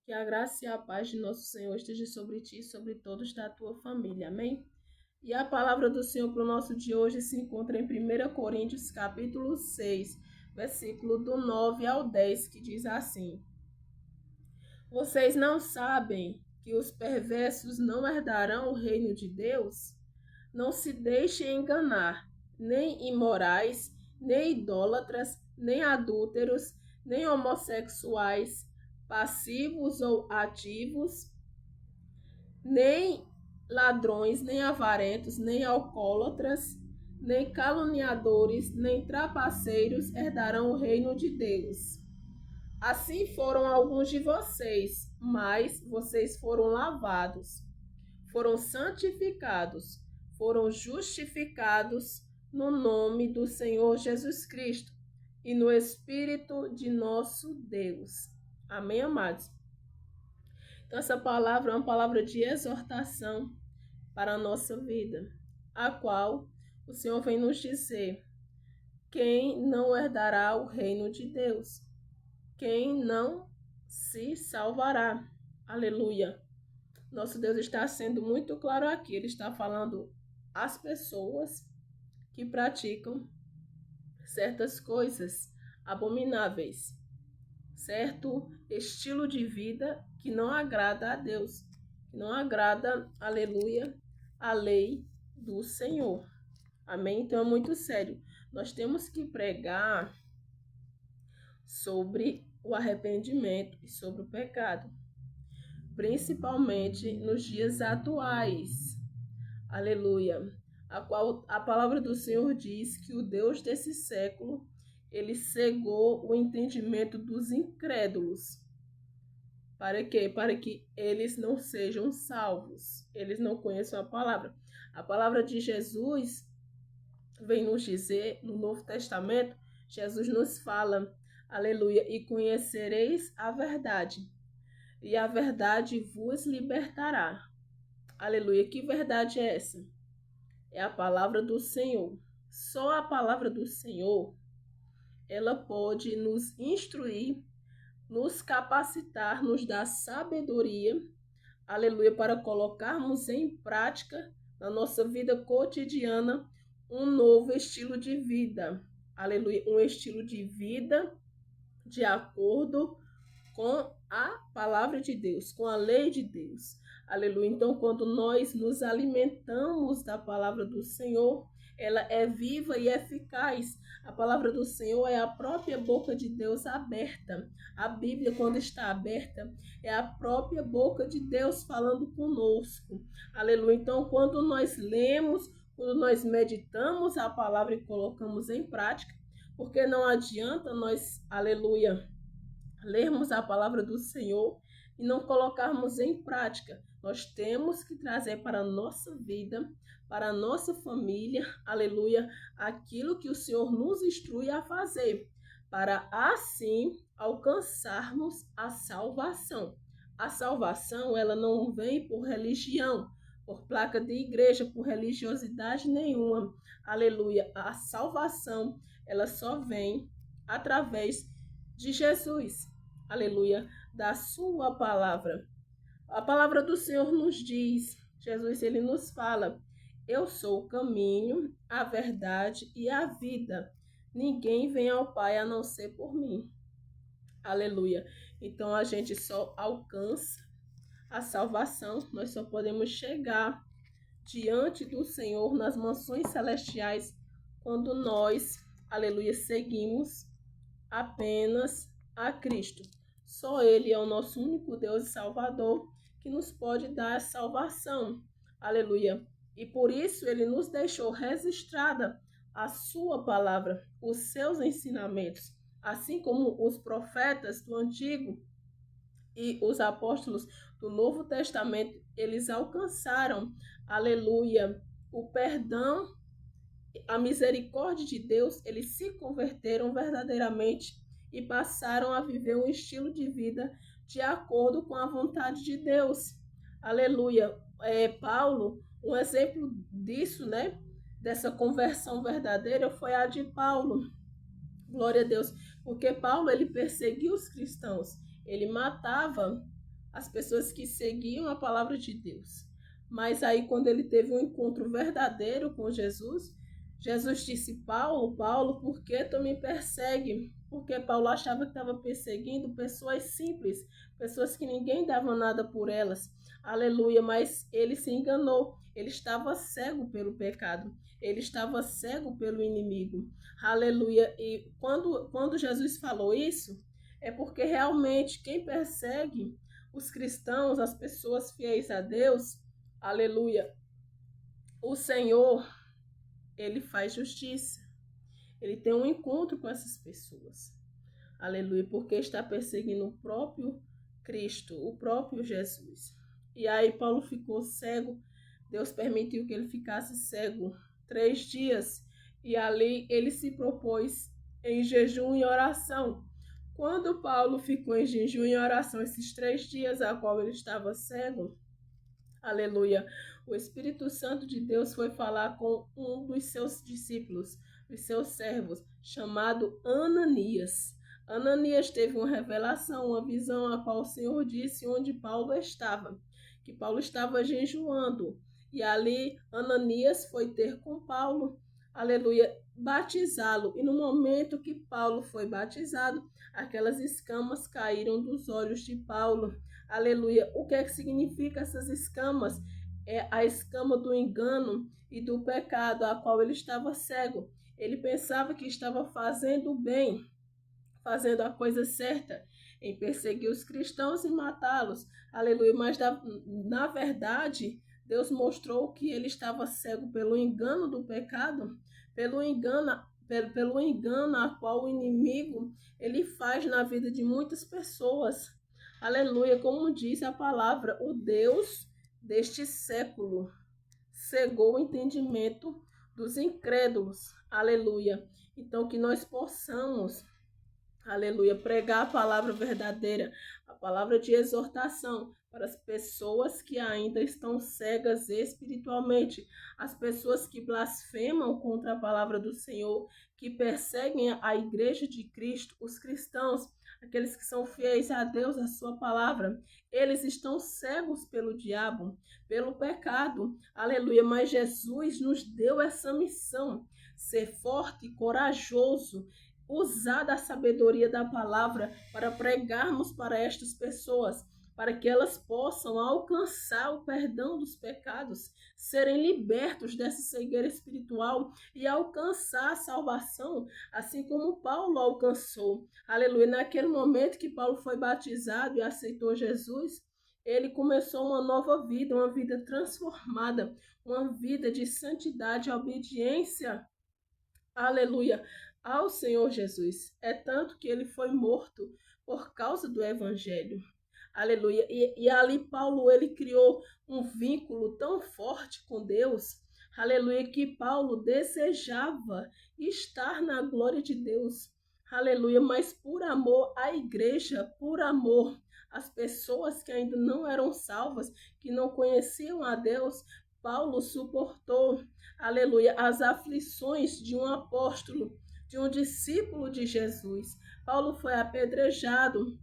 Que a graça e a paz de nosso Senhor esteja sobre ti e sobre todos da tua família. Amém? E a palavra do Senhor para o nosso de hoje se encontra em 1 Coríntios, capítulo 6, versículo do 9 ao 10, que diz assim: Vocês não sabem que os perversos não herdarão o reino de Deus? Não se deixem enganar, nem imorais, nem idólatras, nem adúlteros, nem homossexuais, passivos ou ativos, nem ladrões, nem avarentos, nem alcoólatras, nem caluniadores, nem trapaceiros herdarão o reino de Deus. Assim foram alguns de vocês, mas vocês foram lavados, foram santificados, foram justificados no nome do Senhor Jesus Cristo e no Espírito de nosso Deus. Amém, amados? Então, essa palavra é uma palavra de exortação para a nossa vida, a qual o Senhor vem nos dizer: quem não herdará o reino de Deus? Quem não se salvará? Aleluia! Nosso Deus está sendo muito claro aqui. Ele está falando às pessoas que praticam certas coisas abomináveis, certo estilo de vida que não agrada a Deus, que não agrada, aleluia, a lei do Senhor. Amém? Então é muito sério. Nós temos que pregar sobre o arrependimento e sobre o pecado, principalmente nos dias atuais. Aleluia. A qual a palavra do Senhor diz que o Deus desse século, ele cegou o entendimento dos incrédulos. Para quê? Para que eles não sejam salvos. Eles não conheçam a palavra. A palavra de Jesus vem nos dizer, no Novo Testamento, Jesus nos fala, aleluia, e conhecereis a verdade, e a verdade vos libertará. Aleluia. Que verdade é essa? É a palavra do Senhor. Só a palavra do Senhor, ela pode nos instruir, nos capacitar, nos dar sabedoria, aleluia, para colocarmos em prática na nossa vida cotidiana um novo estilo de vida. Aleluia, um estilo de vida de acordo com a palavra de Deus, com a lei de Deus. Aleluia. Então, quando nós nos alimentamos da palavra do Senhor, ela é viva e eficaz. A palavra do Senhor é a própria boca de Deus aberta. A Bíblia, quando está aberta, é a própria boca de Deus falando conosco. Aleluia. Então, quando nós lemos, quando nós meditamos a palavra e colocamos em prática, porque não adianta nós, aleluia, lermos a palavra do Senhor e não colocarmos em prática. Nós temos que trazer para a nossa vida, para a nossa família, aleluia, aquilo que o Senhor nos instrui a fazer, para assim alcançarmos a salvação. A salvação, ela não vem por religião, por placa de igreja, por religiosidade nenhuma. Aleluia. A salvação, ela só vem através de Jesus. Aleluia, da sua palavra. A palavra do Senhor nos diz, Jesus, ele nos fala: eu sou o caminho, a verdade e a vida. Ninguém vem ao Pai a não ser por mim. Aleluia. Então a gente só alcança a salvação, nós só podemos chegar diante do Senhor nas mansões celestiais quando nós, aleluia, seguimos apenas a Cristo. Só Ele é o nosso único Deus e Salvador que nos pode dar a salvação. Aleluia. E por isso Ele nos deixou registrada a sua palavra, os seus ensinamentos, assim como os profetas do Antigo e os apóstolos do Novo Testamento, eles alcançaram, aleluia, o perdão, a misericórdia de Deus, eles se converteram verdadeiramente e passaram a viver um estilo de vida de acordo com a vontade de Deus. Aleluia. Paulo, um exemplo disso, né? Dessa conversão verdadeira foi a de Paulo. Glória a Deus. Porque Paulo, ele perseguiu os cristãos. Ele matava as pessoas que seguiam a palavra de Deus. Mas aí, quando ele teve um encontro verdadeiro com Jesus, Jesus disse: Paulo, Paulo, por que tu me persegue? Porque Paulo achava que estava perseguindo pessoas simples, pessoas que ninguém dava nada por elas. Aleluia, mas ele se enganou. Ele estava cego pelo pecado. Ele estava cego pelo inimigo. Aleluia. E quando Jesus falou isso, é porque realmente quem persegue os cristãos, as pessoas fiéis a Deus, aleluia, o Senhor, ele faz justiça. Ele tem um encontro com essas pessoas. Aleluia, porque está perseguindo o próprio Cristo, o próprio Jesus. E aí Paulo ficou cego. Deus permitiu que ele ficasse cego 3 dias. E ali ele se propôs em jejum e oração. Quando Paulo ficou em jejum e oração esses 3 dias a qual ele estava cego, aleluia, o Espírito Santo de Deus foi falar com um dos seus discípulos, dos seus servos, chamado Ananias. Ananias teve uma revelação, uma visão, a qual o Senhor disse onde Paulo estava, que Paulo estava jejuando. E ali Ananias foi ter com Paulo, aleluia, batizá-lo. E no momento que Paulo foi batizado, aquelas escamas caíram dos olhos de Paulo. Aleluia. O que é que significa essas escamas? É a escama do engano e do pecado, a qual ele estava cego. Ele pensava que estava fazendo o bem, fazendo a coisa certa, em perseguir os cristãos e matá-los. Aleluia. Mas na verdade, Deus mostrou que ele estava cego pelo engano do pecado, pelo engano a qual o inimigo ele faz na vida de muitas pessoas. Aleluia, como diz a palavra, o Deus deste século cegou o entendimento dos incrédulos. Aleluia. Então que nós possamos, aleluia, pregar a palavra verdadeira, a palavra de exortação para as pessoas que ainda estão cegas espiritualmente, as pessoas que blasfemam contra a palavra do Senhor, que perseguem a igreja de Cristo, os cristãos, aqueles que são fiéis a Deus, a sua palavra. Eles estão cegos pelo diabo, pelo pecado. Aleluia, mas Jesus nos deu essa missão, ser forte e corajoso, usar da sabedoria da palavra para pregarmos para estas pessoas, para que elas possam alcançar o perdão dos pecados, serem libertos dessa cegueira espiritual e alcançar a salvação, assim como Paulo alcançou. Aleluia. Naquele momento que Paulo foi batizado e aceitou Jesus, ele começou uma nova vida, uma vida transformada, uma vida de santidade e obediência. Aleluia, ao Senhor Jesus. É tanto que ele foi morto por causa do evangelho. Aleluia. E ali Paulo, ele criou um vínculo tão forte com Deus. Aleluia, que Paulo desejava estar na glória de Deus. Aleluia, mas por amor à igreja, por amor às pessoas que ainda não eram salvas, que não conheciam a Deus, Paulo suportou, aleluia, as aflições de um apóstolo, de um discípulo de Jesus. Paulo foi apedrejado,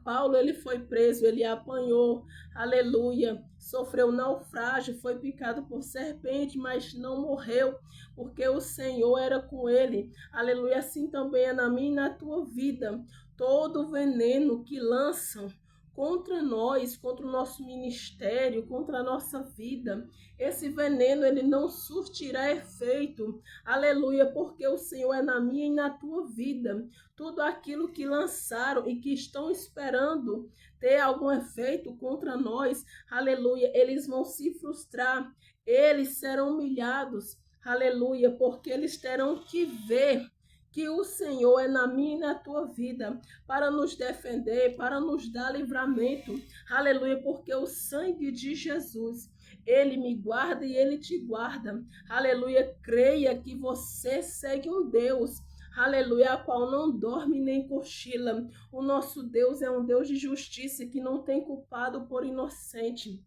Paulo ele foi preso, ele apanhou, aleluia, sofreu naufrágio, foi picado por serpente, mas não morreu, porque o Senhor era com ele. Aleluia, assim também é na minha e na tua vida. Todo veneno que lançam contra nós, contra o nosso ministério, contra a nossa vida, esse veneno ele não surtirá efeito, aleluia, porque o Senhor é na minha e na tua vida. Tudo aquilo que lançaram e que estão esperando ter algum efeito contra nós, aleluia, eles vão se frustrar, eles serão humilhados, aleluia, porque eles terão que ver que o Senhor é na minha e na tua vida, para nos defender, para nos dar livramento. Aleluia, porque o sangue de Jesus, ele me guarda e ele te guarda. Aleluia, creia que você segue um Deus, aleluia, a qual não dorme nem cochila. O nosso Deus é um Deus de justiça que não tem culpado por inocente.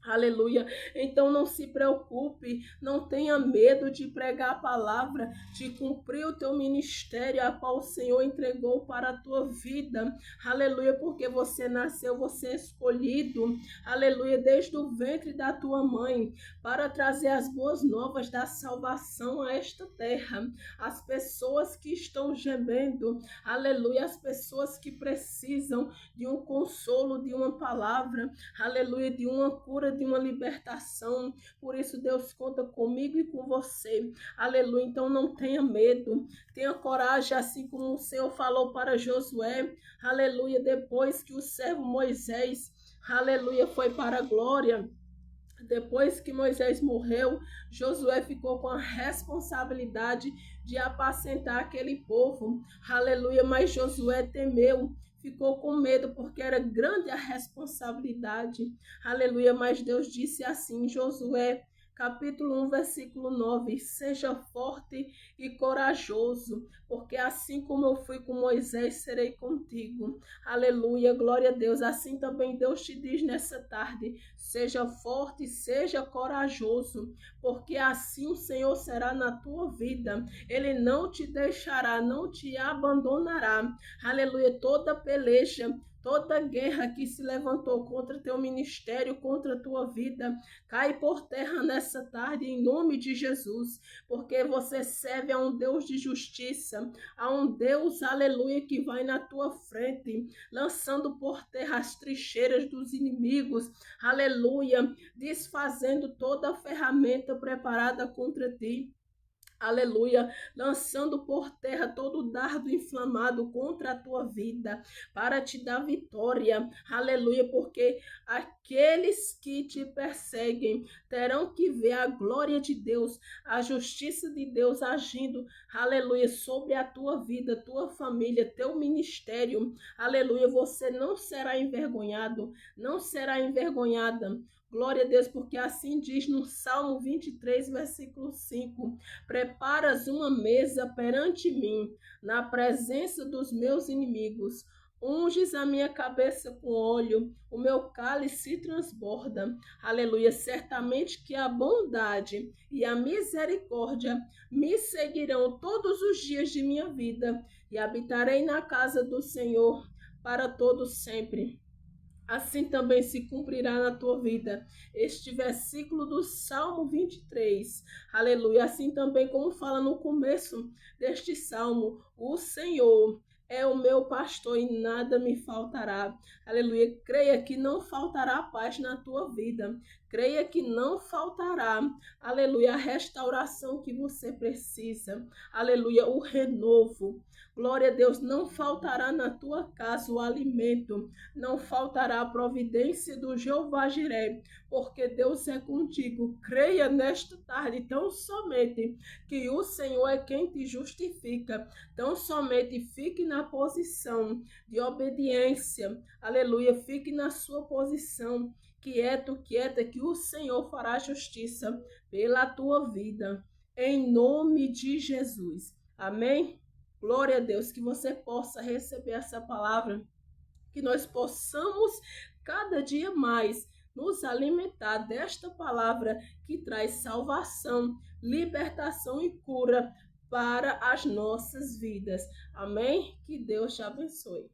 Aleluia. Então não se preocupe, não tenha medo de pregar a palavra, de cumprir o teu ministério, a qual o Senhor entregou para a tua vida. Aleluia, porque você nasceu, você é escolhido. Aleluia, desde o ventre da tua mãe, para trazer as boas novas da salvação a esta terra. As pessoas que estão gemendo, aleluia, as pessoas que precisam de um consolo, de uma palavra, aleluia, de uma cura, de uma libertação. Por isso Deus conta comigo e com você, aleluia. Então não tenha medo, tenha coragem, assim como o Senhor falou para Josué, aleluia, depois que o servo Moisés, aleluia, foi para a glória. Depois que Moisés morreu, Josué ficou com a responsabilidade de apacentar aquele povo. Aleluia, mas Josué temeu, ficou com medo porque era grande a responsabilidade. Aleluia, mas Deus disse assim, Josué, capítulo 1, versículo 9: seja forte e corajoso, porque assim como eu fui com Moisés, serei contigo. Aleluia, glória a Deus. Assim também Deus te diz nessa tarde: seja forte, seja corajoso, porque assim o Senhor será na tua vida. Ele não te deixará, não te abandonará. Aleluia, toda peleja, toda guerra que se levantou contra teu ministério, contra a tua vida, cai por terra nessa tarde em nome de Jesus, porque você serve a um Deus de justiça, a um Deus, aleluia, que vai na tua frente, lançando por terra as trincheiras dos inimigos, aleluia, desfazendo toda a ferramenta preparada contra ti. Aleluia, lançando por terra todo dardo inflamado contra a tua vida, para te dar vitória. Aleluia, porque aqueles que te perseguem terão que ver a glória de Deus, a justiça de Deus agindo, aleluia, sobre a tua vida, tua família, teu ministério. Aleluia, você não será envergonhado, não será envergonhada. Glória a Deus, porque assim diz no Salmo 23, versículo 5: preparas uma mesa perante mim, na presença dos meus inimigos. Unges a minha cabeça com óleo, o meu cálice transborda. Aleluia. Certamente que a bondade e a misericórdia me seguirão todos os dias de minha vida, e habitarei na casa do Senhor para todo sempre. Assim também se cumprirá na tua vida este versículo do Salmo 23. Aleluia. Assim também como fala no começo deste salmo, o Senhor é o meu pastor e nada me faltará. Aleluia. Creia que não faltará paz na tua vida. Creia que não faltará, aleluia, a restauração que você precisa. Aleluia, o renovo. Glória a Deus, não faltará na tua casa o alimento, não faltará a providência do Jeová Jiré, porque Deus é contigo. Creia nesta tarde tão somente que o Senhor é quem te justifica. Tão somente fique na posição de obediência. Aleluia, fique na sua posição. Quieto, quieta, que o Senhor fará justiça pela tua vida. Em nome de Jesus. Amém? Glória a Deus, que você possa receber essa palavra, que nós possamos cada dia mais nos alimentar desta palavra que traz salvação, libertação e cura para as nossas vidas. Amém? Que Deus te abençoe.